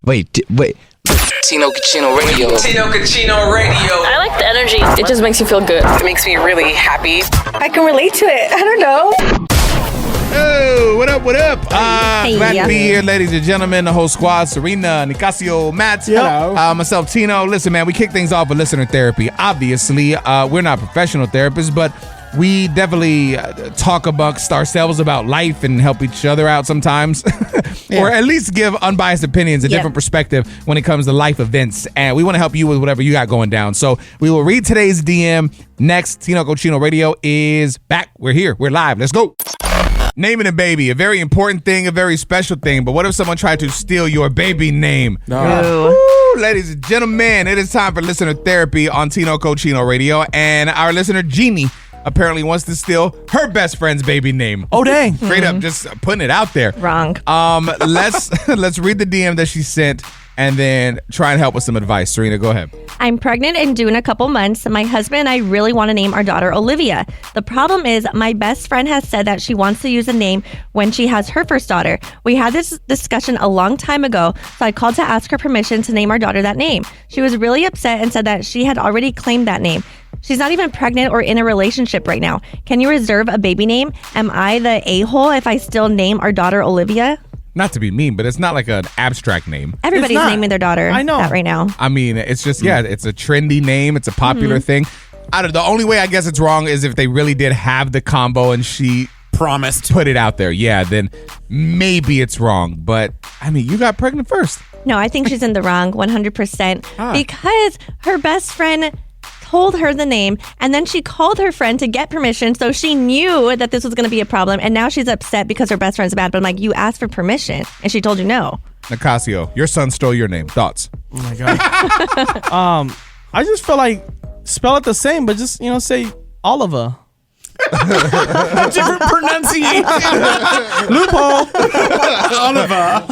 Wait. Tino Cucino Radio. Tino Cucino Radio. I like the energy. It just makes you feel good. It makes me really happy. I can relate to it. I don't know. Oh, what up? Glad to be here, ladies and gentlemen. The whole squad, Serina, Nicasio, Matt, myself, Tino. Listen, man, we kick things off with listener therapy. Obviously, we're not professional therapists, but we definitely talk amongst ourselves about life and help each other out sometimes. Or at least give unbiased opinions, a different perspective when it comes to life events. And we want to help you with whatever you got going down. So we will read today's DM next. Tino Cucino Radio is back. We're here. We're live. Let's go. Naming a baby, a very important thing, a very special thing. But what if someone tried to steal your baby name? Woo, ladies and gentlemen, it is time for listener therapy on Tino Cucino Radio. And our listener, Jeannie, apparently wants to steal her best friend's baby name. Oh, dang. Straight up, just putting it out there. Wrong. Let's read the DM that she sent and then try and help with some advice. Serena, go ahead. I'm pregnant and due in a couple months. My husband and I really want to name our daughter Olivia. The problem is my best friend has said that she wants to use a name when she has her first daughter. We had this discussion a long time ago, so I called to ask her permission to name our daughter that name. She was really upset and said that she had already claimed that name. She's not even pregnant or in a relationship right now. Can you reserve a baby name? Am I the a-hole if I still name our daughter Olivia? Not to be mean, but it's not like an abstract name. Everybody's naming their daughter that right now. I mean, it's just, it's a trendy name. It's a popular thing. The only way I guess it's wrong is if they really did have the combo and she promised put it out there. Yeah, then maybe it's wrong. But, I mean, you got pregnant first. No, I think she's in the wrong 100% because her best friend told her the name and then she called her friend to get permission, so she knew that this was going to be a problem, and now she's upset because her best friend's bad. But I'm like, you asked for permission and she told you no. Nicasio, your son stole your name. Thoughts? Oh my god. I just feel like spell it the same, but just say Oliver. Different pronunciation. Loophole. Oliver.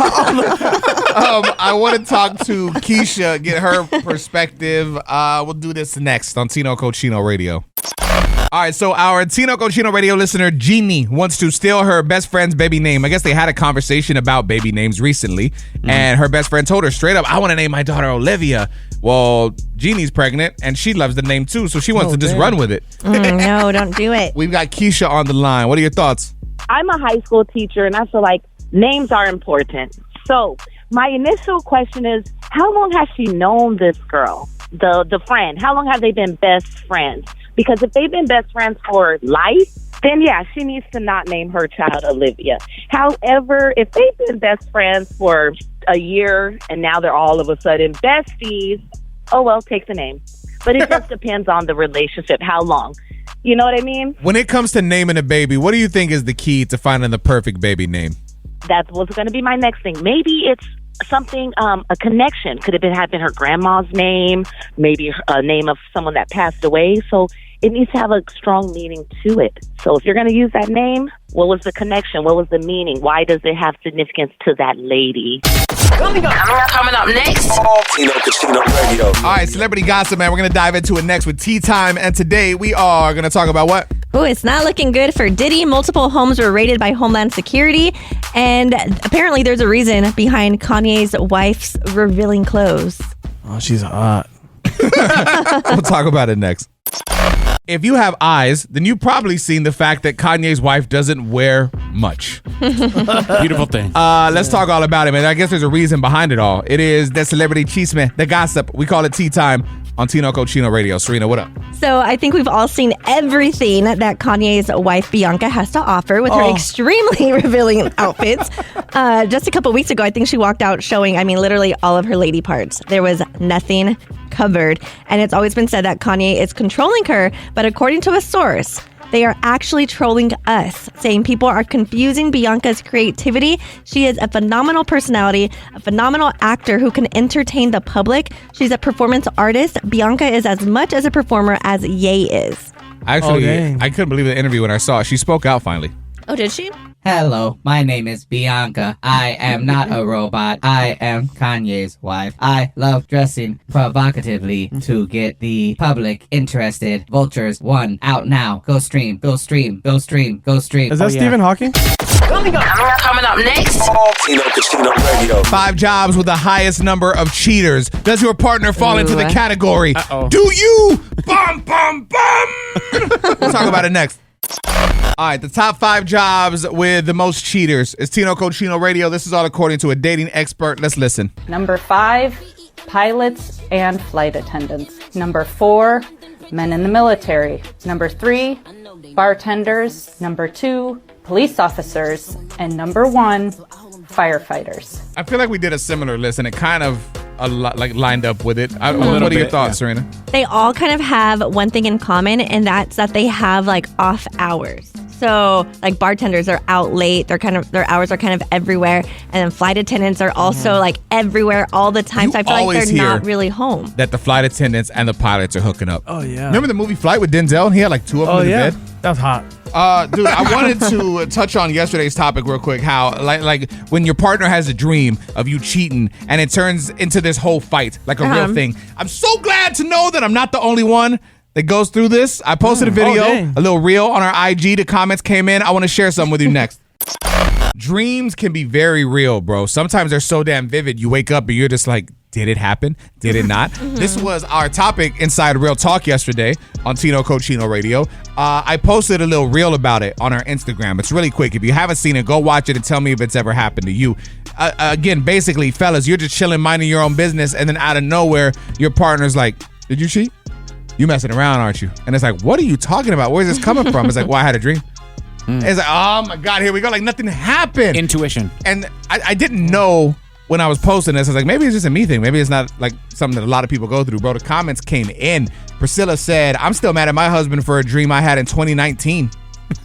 I want to talk to Keisha, get her perspective. We'll do this next on Tino Cucino Radio. All right, so our Tino Cucino Radio listener, Jeannie, wants to steal her best friend's baby name. I guess they had a conversation about baby names recently, and her best friend told her straight up, I want to name my daughter Olivia. Well, Jeannie's pregnant, and she loves the name too, so she wants to just run with it. No, don't do it. We've got Keisha on the line. What are your thoughts? I'm a high school teacher, and I feel like names are important. So my initial question is, how long has she known this girl, the friend? How long have they been best friends? Because if they've been best friends for life, then yeah, she needs to not name her child Olivia. However, if they've been best friends for a year and now they're all of a sudden besties, oh well, take the name. But it just depends on the relationship, how long. You know what I mean? When it comes to naming a baby, what do you think is the key to finding the perfect baby name? That was going to be my next thing. Maybe it's something, a connection. Could have been her grandma's name, maybe a name of someone that passed away. So it needs to have a strong meaning to it. So if you're going to use that name, what was the connection? What was the meaning? Why does it have significance to that lady? Coming up next. Tino Cucino Radio. All right, celebrity gossip, man. We're going to dive into it next with Tea Time. And today we are going to talk about what? Oh, it's not looking good for Diddy. Multiple homes were raided by Homeland Security. And apparently there's a reason behind Kanye's wife's revealing clothes. Oh, she's hot. We'll talk about it next. If you have eyes, then you've probably seen the fact that Kanye's wife doesn't wear much. Beautiful thing. Let's talk all about it, man. I guess there's a reason behind it all. It is the celebrity chisme, the gossip. We call it Tea Time on Tino Cucino Radio. Serena, what up? So I think we've all seen everything that Kanye's wife Bianca has to offer with her extremely revealing outfits. Just a couple weeks ago, I think she walked out showing, literally all of her lady parts. There was nothing covered. And it's always been said that Kanye is controlling her. But according to a source, they are actually trolling us, saying people are confusing Bianca's creativity. She is a phenomenal personality, a phenomenal actor who can entertain the public. She's a performance artist. Bianca is as much as a performer as Ye is. Actually, I couldn't believe the interview when I saw it. She spoke out finally. Oh, did she? Hello, my name is Bianca. I am not a robot. I am Kanye's wife. I love dressing provocatively to get the public interested. Vultures 1 out now. Go stream, go stream, go stream, go stream. Is that Stephen Hawking? Coming up next. Tino Casino Radio. 5 jobs with the highest number of cheaters. Does your partner fall into the category? Uh-oh. Do you? Bum, bum, bum. We'll talk about it next. All right, the top 5 jobs with the most cheaters is Tino Cochino Radio. This is all according to a dating expert. Let's listen. Number 5, pilots and flight attendants. Number 4, men in the military. Number 3, bartenders. Number 2, police officers. And number 1, firefighters. I feel like we did a similar list, and it kind of lined up with it. What are your thoughts, Serina? They all kind of have one thing in common, and that's that they have like off hours. So like bartenders are out late. Their hours are kind of everywhere, and then flight attendants are also like everywhere all the time. So I feel like they're not really home. That the flight attendants and the pilots are hooking up. Oh yeah. Remember the movie Flight with Denzel? He had like 2 of them in the bed. That's hot. Dude, I wanted to touch on yesterday's topic real quick. How like when your partner has a dream of you cheating and it turns into this whole fight, like a real thing. I'm so glad to know that I'm not the only one that goes through this. I posted a video, a little reel on our IG. The comments came in. I want to share something with you next. Dreams can be very real, bro. Sometimes they're so damn vivid. You wake up and you're just like, did it happen? Did it not? This was our topic inside Real Talk yesterday on Tino Cochino Radio. I posted a little reel about it on our Instagram. It's really quick. If you haven't seen it, go watch it and tell me if it's ever happened to you. Again, basically, fellas, you're just chilling, minding your own business, and then out of nowhere, your partner's like, did you cheat? You messing around, aren't you? And it's like, what are you talking about? Where's this coming from? It's like, well, I had a dream. It's like, oh my God, here we go. Like nothing happened. Intuition. And I didn't know when I was posting this. I was like, maybe it's just a me thing. Maybe it's not like something that a lot of people go through. Bro, the comments came in. Priscilla said, I'm still mad at my husband for a dream I had in 2019.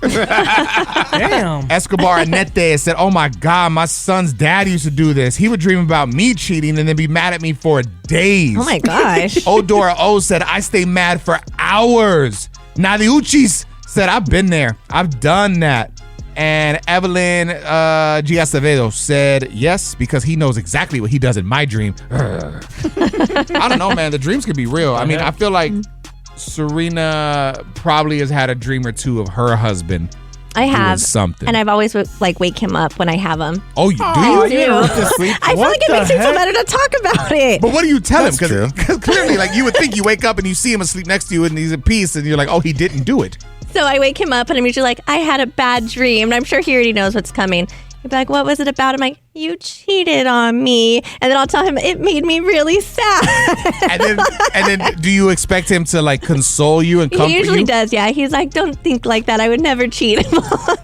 Damn. Escobar Anete said, oh my God, my son's dad used to do this. He would dream about me cheating and then be mad at me for days. Oh my gosh. Odora O said, I stay mad for hours. Nadiuchis said, I've been there. I've done that. And Evelyn G. Acevedo said, yes, because he knows exactly what he does in my dream. I don't know, man. The dreams can be real. I mean, I feel like Serina probably has had a dream or two of her husband. I have something, and I've always like wake him up when I have him. Oh, do you? I do. I feel like it makes me feel better to talk about it. But what do you tell him? Because clearly, like you would think you wake up and you see him asleep next to you and he's in peace, and you're like, oh, he didn't do it. So I wake him up and I'm usually like, I had a bad dream, and I'm sure he already knows what's coming. He'd be like, what was it about? I'm like, you cheated on me. And then I'll tell him it made me really sad. And then do you expect him to like console you and comfort you? He usually does, yeah. He's like, don't think like that. I would never cheat.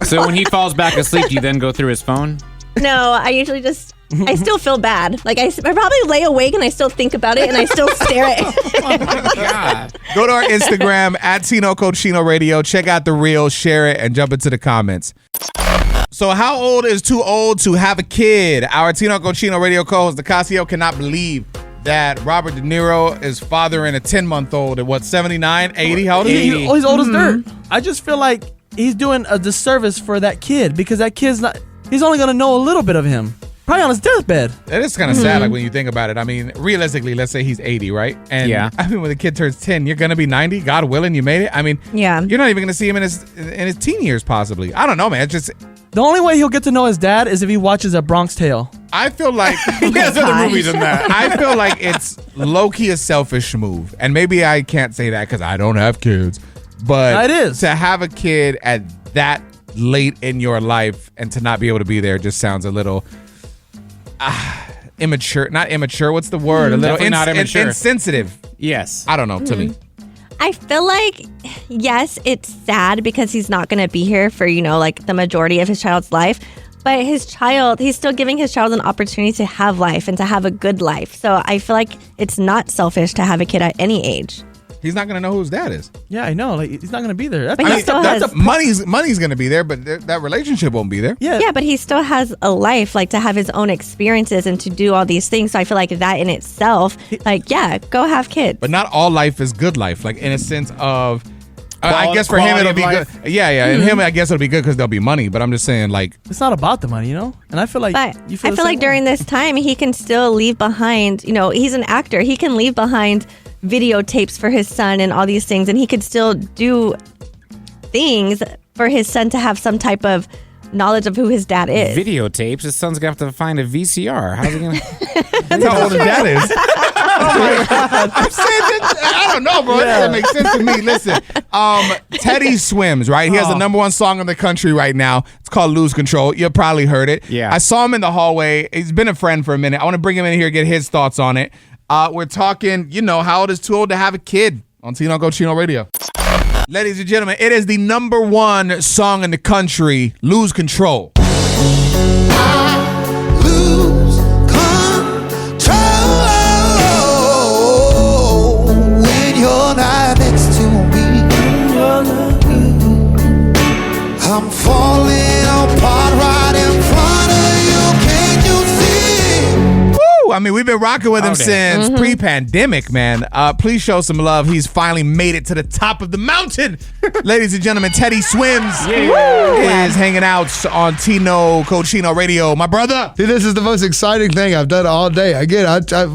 So when he falls back asleep, do you then go through his phone? No, I usually just, I still feel bad. Like I probably lay awake and I still think about it and I still stare at it. Oh my God. Go to our Instagram at Tino Cochino Radio. Check out the reel, share it, and jump into the comments. So how old is too old to have a kid? Our Tino Cochino Radio co-host Nicasio cannot believe that Robert De Niro is fathering a 10-month-old at what, 79, 80? How old is he? He's old as dirt. I just feel like he's doing a disservice for that kid because that kid's not, he's only going to know a little bit of him. Probably on his deathbed. It is kind of sad, like when you think about it. I mean, realistically, let's say he's 80, right? And yeah. I mean, when the kid turns 10, you're gonna be 90. God willing, you made it. I mean, yeah. You're not even gonna see him in his teen years, possibly. I don't know, man. It's just the only way he'll get to know his dad is if he watches A Bronx Tale. I feel like he has other movies than that. I feel like it's low-key a selfish move, and maybe I can't say that because I don't have kids. But it is to have a kid at that late in your life and to not be able to be there just sounds a little. Immature, not immature. What's the word? A little not immature. Insensitive. Yes. I don't know. To me, I feel like, yes, it's sad because he's not going to be here for, like the majority of his child's life. But he's still giving his child an opportunity to have life and to have a good life. So I feel like it's not selfish to have a kid at any age. He's not going to know who his dad is. Yeah, I know. Like he's not going to be there. Money's going to be there, but that relationship won't be there. Yeah, but he still has a life, like to have his own experiences and to do all these things. So I feel like that in itself, like, yeah, go have kids. But not all life is good life. Like in a sense of, I guess for him it'll be good. Yeah, and him, I guess it'll be good because there'll be money. But I'm just saying, like, it's not about the money, And I feel like, I feel like during this time he can still leave behind. He's an actor. He can leave behind videotapes for his son and all these things, and he could still do things for his son to have some type of knowledge of who his dad is. Videotapes? His son's going to have to find a VCR. How's he going to... That's how old his dad is. I'm saying I don't know, bro. It doesn't make sense to me. Listen, Teddy Swims, right? He has the number one song in the country right now. It's called Lose Control. You probably heard it. Yeah. I saw him in the hallway. He's been a friend for a minute. I want to bring him in here, get his thoughts on it. We're talking, how old is too old to have a kid on Tino Cochino Radio. Ladies and gentlemen, it is the number one song in the country, Lose Control. Lose control when you're not next to me. I'm falling apart right in front of you. Can you see? Woo! I mean, we've been rocking with him since pre-pandemic, man. Please show some love. He's finally made it to the top of the mountain. Ladies and gentlemen, Teddy Swims is hanging out on Tino Cochino Radio. My brother. Dude, this is the most exciting thing I've done all day. Again,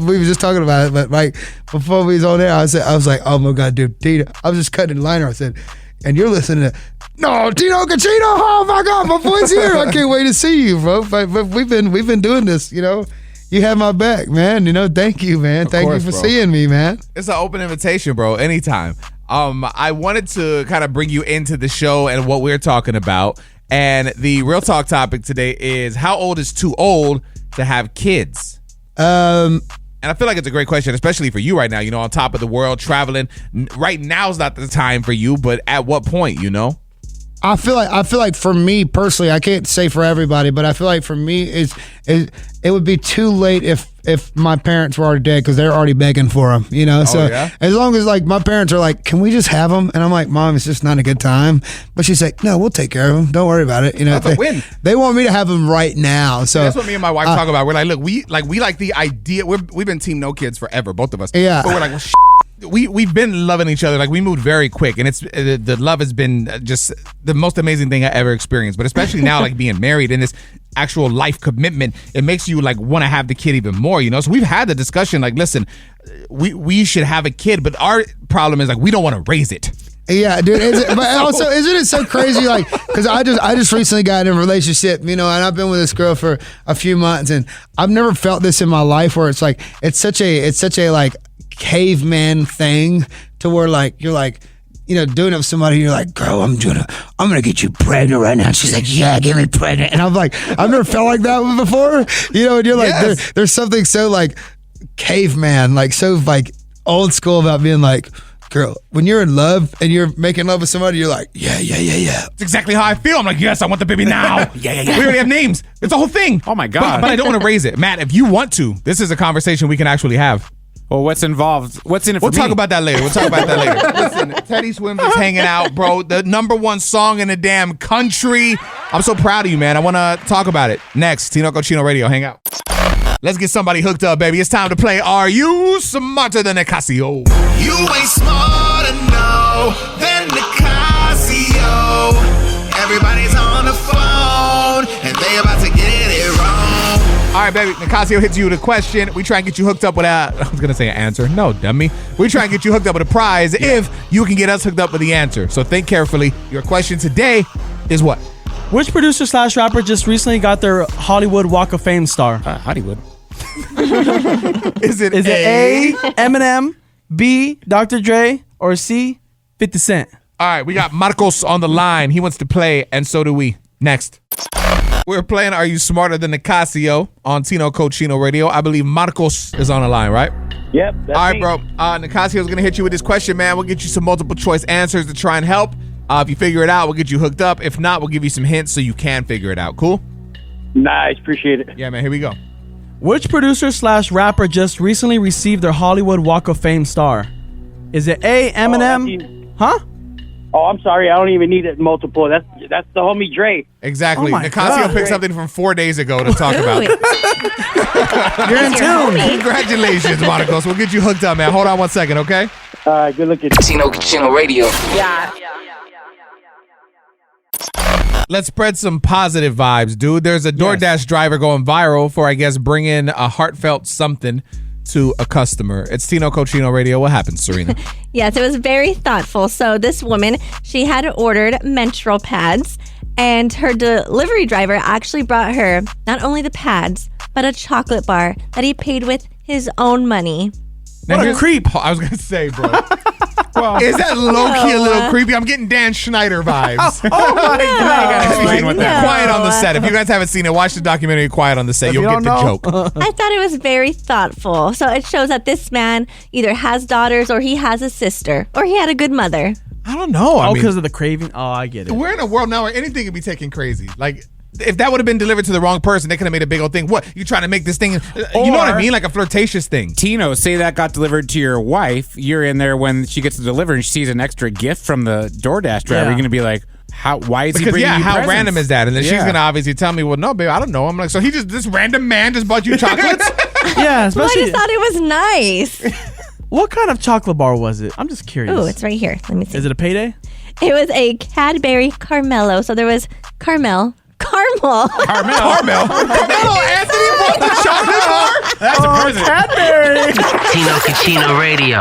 we were just talking about it, but like before we was on there, I was like, oh my God, dude, Tino. I was just cutting the liner. I said, and you're listening to Tino Cochino. Oh my God, my boy's here. I can't wait to see you, bro. But we've been doing this, You have my back, man. Thank you, man. Thank you for seeing me, man. It's an open invitation, bro. Anytime. I wanted to kind of bring you into the show and what we're talking about. And the real talk topic today is how old is too old to have kids? And I feel like it's a great question, especially for you right now, on top of the world, traveling. Right now is not the time for you, but at what point, I feel like for me personally, I can't say for everybody, but I feel like for me it would be too late if my parents were already dead because they're already begging for them, So as long as like my parents are like, can we just have them? And I'm like, Mom, it's just not a good time. But she's like, no, we'll take care of them. Don't worry about it. That's a win. They want me to have them right now. So that's what me and my wife talk about. We're like, look, we like the idea. We've been team no kids forever, both of us. Yeah. But we're like, well, we've been loving each other. Like we moved very quick, and the love has been just the most amazing thing I ever experienced. But especially now, like being married in this actual life commitment, it makes you like want to have the kid even more. So we've had the discussion. Like, listen, we should have a kid, but our problem is like we don't want to raise it. Yeah, dude. But also, isn't it so crazy? Like, because I just recently got in a relationship, and I've been with this girl for a few months, and I've never felt this in my life where it's like it's such a like caveman thing to where like you're like doing it with somebody, you're like, girl, I'm gonna get you pregnant right now. And she's like, yeah, get me pregnant. And I'm like, I've never felt like that before, and you're like, yes. there's something so like caveman, like so like old school about being like, girl, when you're in love and you're making love with somebody, you're like, yeah. That's exactly how I feel. I'm like, yes, I want the baby now. yeah. We already have names. It's a whole thing. Oh my God. But I don't want to raise it. Matt, if you want to, this is a conversation we can actually have. Well, what's involved? What's in it for me? We'll talk about that later. Listen, Teddy Swims is hanging out, bro. The number one song in the damn country. I'm so proud of you, man. I want to talk about it. Next, Tino Cochino Radio. Hang out. Let's get somebody hooked up, baby. It's time to play Are You Smarter Than Nicasio? You ain't smarter, no, than Nicasio. Everybody's on the phone, and they about to get it wrong. All right, baby. Nicasio hits you with a question. We try and get you hooked up with I was going to say an answer. No, dummy. We try and get you hooked up with a prize if you can get us hooked up with the answer. So think carefully. Your question today is what? Which producer / rapper just recently got their Hollywood Walk of Fame star? Hollywood. Is it A, Eminem, B, Dr. Dre, or C, 50 Cent? All right, we got Marcos on the line. He wants to play, and so do we. Next. We're playing Are You Smarter Than Nicasio on Tino Cochino Radio. I believe Marcos is on the line, right? Yep. That's all right, me. bro. Nicasio's going to hit you with this question, man. We'll get you some multiple choice answers to try and help. If you figure it out, we'll get you hooked up. If not, we'll give you some hints so you can figure it out. Cool? Nice. Appreciate it. Yeah, man. Here we go. Which producer / rapper just recently received their Hollywood Walk of Fame star? Is it A, Eminem? Huh? Oh, I'm sorry. I don't even need it multiple. That's the homie Dre. Exactly. Oh my Nicasio God. picked something from 4 days ago to talk about. You're in tune. Congratulations, Marcos. We'll get you hooked up, man. Hold on 1 second, okay? All right. Good looking. Tino Cochino Radio. Yeah. Let's spread some positive vibes, dude. There's a DoorDash driver going viral for, I guess, bringing a heartfelt something to a customer. It's Tino Cochino Radio. What happened, Serina? Yes, it was very thoughtful. So this woman, she had ordered menstrual pads, And her delivery driver actually brought her not only the pads, but a chocolate bar that he paid with his own money. What a creep. I was going to say, bro. Well, is that low-key a little creepy? I'm getting Dan Schneider vibes. Oh my God. Quiet on the set. If you guys haven't seen it, watch the documentary Quiet on the Set. You'll get the joke. I thought it was very thoughtful. So it shows that this man either has daughters or he has a sister or he had a good mother. I don't know. Because of the craving? Oh, I get it. We're in a world now where anything can be taken crazy. Like, if that would have been delivered to the wrong person, they could have made a big old thing. What? You trying to make this thing, you know what I mean? Like a flirtatious thing. Tino, say that got delivered to your wife. You're in there when she gets to deliver and she sees an extra gift from the DoorDash driver. You're going to be like, why is he bringing you how presents? random is that? And then she's going to obviously tell me, well, no, babe, I don't know. I'm like, so this random man just bought you chocolates? Yeah, Well, especially. I just thought it was nice. What kind of chocolate bar was it? I'm just curious. Oh, it's right here. Let me see. Is it a payday? It was a Cadbury Carmelo. So there was Carmel. Carmel. Carmel, Anthony bought the chocolate bar? That's a present. Cadbury. Tino Cucino Radio.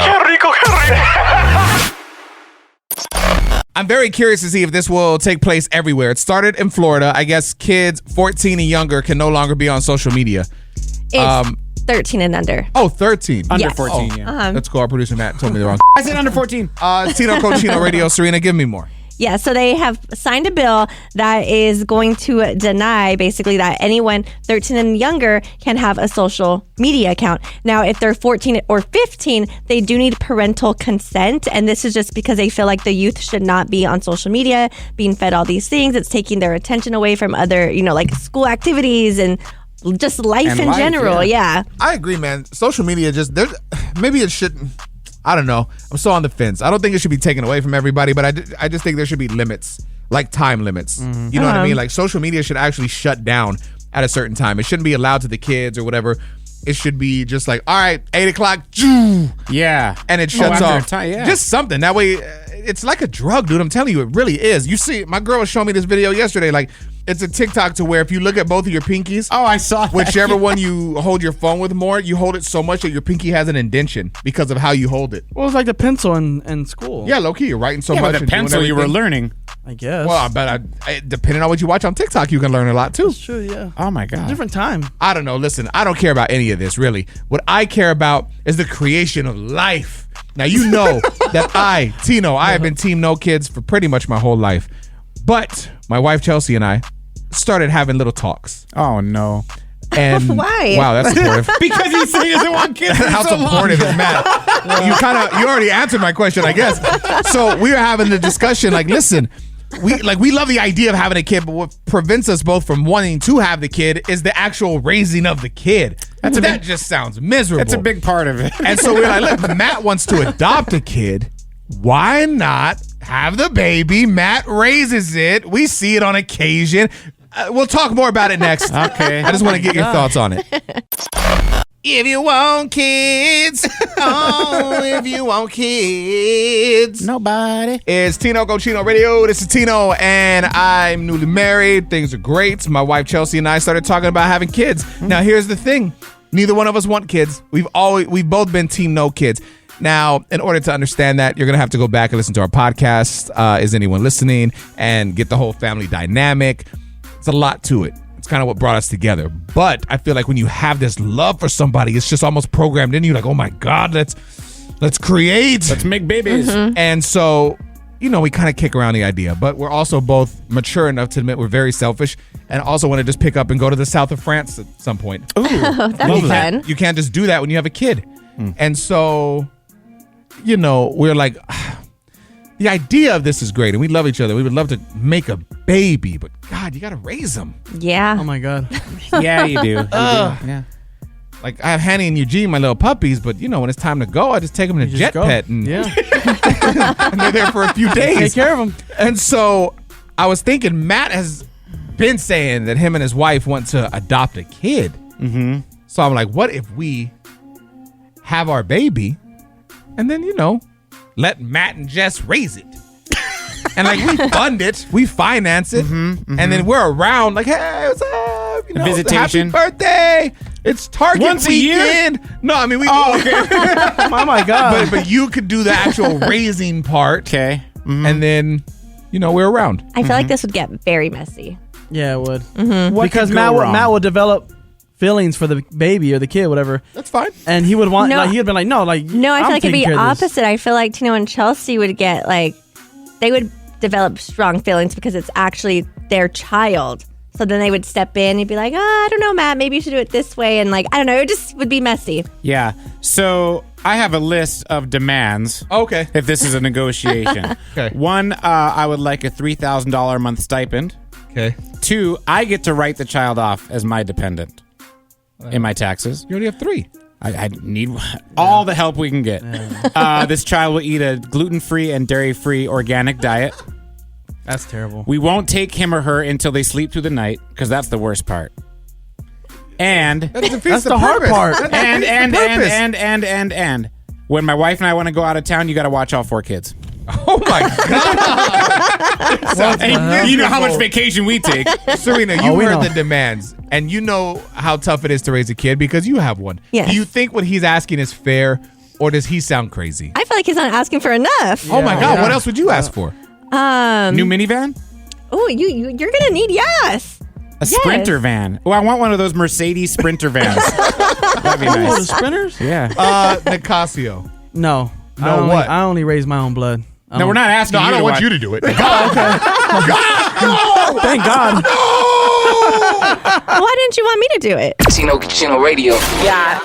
I'm very curious to see if this will take place everywhere. It started in Florida. I guess kids 14 and younger can no longer be on social media. It's 13 and under. Oh, 13. Under 14, yeah. Let's go. Our producer Matt told me the wrong. I said under 14. Tino Cochino Radio. Serena, give me more. Yeah, so they have signed a bill that is going to deny basically that anyone 13 and younger can have a social media account. Now, if they're 14 or 15, they do need parental consent. And this is just because they feel like the youth should not be on social media, being fed all these things. It's taking their attention away from other, like school activities and just life in general. Yeah. I agree, man. Social media maybe it shouldn't. I don't know. I'm so on the fence. I don't think it should be taken away from everybody, but I just think there should be limits, like time limits. Mm-hmm. You know what I mean? Like social media should actually shut down at a certain time. It shouldn't be allowed to the kids or whatever. It should be just like, all right, 8 o'clock, yeah, and it shuts off. Just something. That way, it's like a drug, dude. I'm telling you, it really is. You see, my girl was showing me this video yesterday. Like, it's a TikTok to where if you look at both of your pinkies, I saw that. Whichever one you hold your phone with more, you hold it so much that your pinky has an indentation because of how you hold it. Well, it's like the pencil in school. Yeah, low key, you're writing so much. With the pencil, you were learning. I guess. Well, I bet depending on what you watch on TikTok, you can learn a lot too. That's true, yeah. Oh my God. Different time. I don't know. Listen, I don't care about any of this, really. What I care about is the creation of life. Now, you know that Tino, I have been Team No Kids for pretty much my whole life. But my wife, Chelsea, and I started having little talks. Oh, no. And why? Wow, that's supportive. Because he said he doesn't want kids. How supportive is Matt? You already answered my question, I guess. So we were having the discussion, like, listen, we love the idea of having a kid, but what prevents us both from wanting to have the kid is the actual raising of the kid. That just sounds miserable. That's a big part of it. And so we're like, look, Matt wants to adopt a kid. Why not have the baby? Matt raises it. We see it on occasion. We'll talk more about it next. Okay. I just want to get your thoughts on it. If you want kids, if you want kids. Nobody. It's Tino Cochino Radio. This is Tino, and I'm newly married. Things are great. My wife Chelsea and I started talking about having kids. Now, here's the thing. Neither one of us want kids. We've both been Team No Kids. Now, in order to understand that, you're going to have to go back and listen to our podcast, Is Anyone Listening, and get the whole family dynamic. It's a lot to it. It's kind of what brought us together. But I feel like when you have this love for somebody, it's just almost programmed in you. Like, oh my God, let's create. Let's make babies. Mm-hmm. And so, we kind of kick around the idea. But we're also both mature enough to admit we're very selfish and also want to just pick up and go to the south of France at some point. Ooh, that'd be fun. You can't just do that when you have a kid. And so, we're like, the idea of this is great, and we love each other. We would love to make a baby, but God, you got to raise them. Yeah. Oh my God. Yeah, you do. Yeah. Like, I have Hanny and Eugene, my little puppies, but when it's time to go, I just take them to Jet Pet, and, and they're there for a few days. Take care of them. And so I was thinking, Matt has been saying that him and his wife want to adopt a kid. Mm-hmm. So I'm like, what if we have our baby and then, let Matt and Jess raise it? And we fund it, we finance it, and then we're around like, hey, what's up? Visitation. Happy birthday. It's Target once weekend. A year? No, I mean, we. Oh, okay. Oh my God. But you could do the actual raising part. Okay. And then we're around. I feel like this would get very messy. Yeah, it would. Mm-hmm. Because Matt would develop feelings for the baby or the kid, whatever. That's fine. And he would want, he would be like, no, I feel like it'd be opposite. I feel like Tino and Chelsea would get they would develop strong feelings because it's actually their child. So then they would step in and be like, I don't know, Matt, maybe you should do it this way. And I don't know, it just would be messy. Yeah. So I have a list of demands. Okay. If this is a negotiation. Okay. 1, I would like a $3,000 a month stipend. Okay. 2, I get to write the child off as my dependent in my taxes. You already have 3. I need all the help we can get. This child will eat a gluten-free and dairy-free organic diet. That's terrible. We won't take him or her until they sleep through the night, because that's the worst part. And that's the hard part. And when my wife and I want to go out of town, you got to watch all 4 kids. Oh my God! You know how much vacation we take. Serena, you heard the demands, and you know how tough it is to raise a kid because you have one. Yes. Do you think what he's asking is fair, or does he sound crazy? I feel like he's not asking for enough. Oh my God! What else would you ask for? New minivan? Oh, you're gonna need a Sprinter van. Oh, I want one of those Mercedes Sprinter vans. That'd be nice. The Sprinters? Yeah. Nicasio. No. What? I only raise my own blood. No, we're not asking. No, I don't want you to do it. Okay. God, no! Thank God. Why didn't you want me to do it? Tino Radio. Yeah.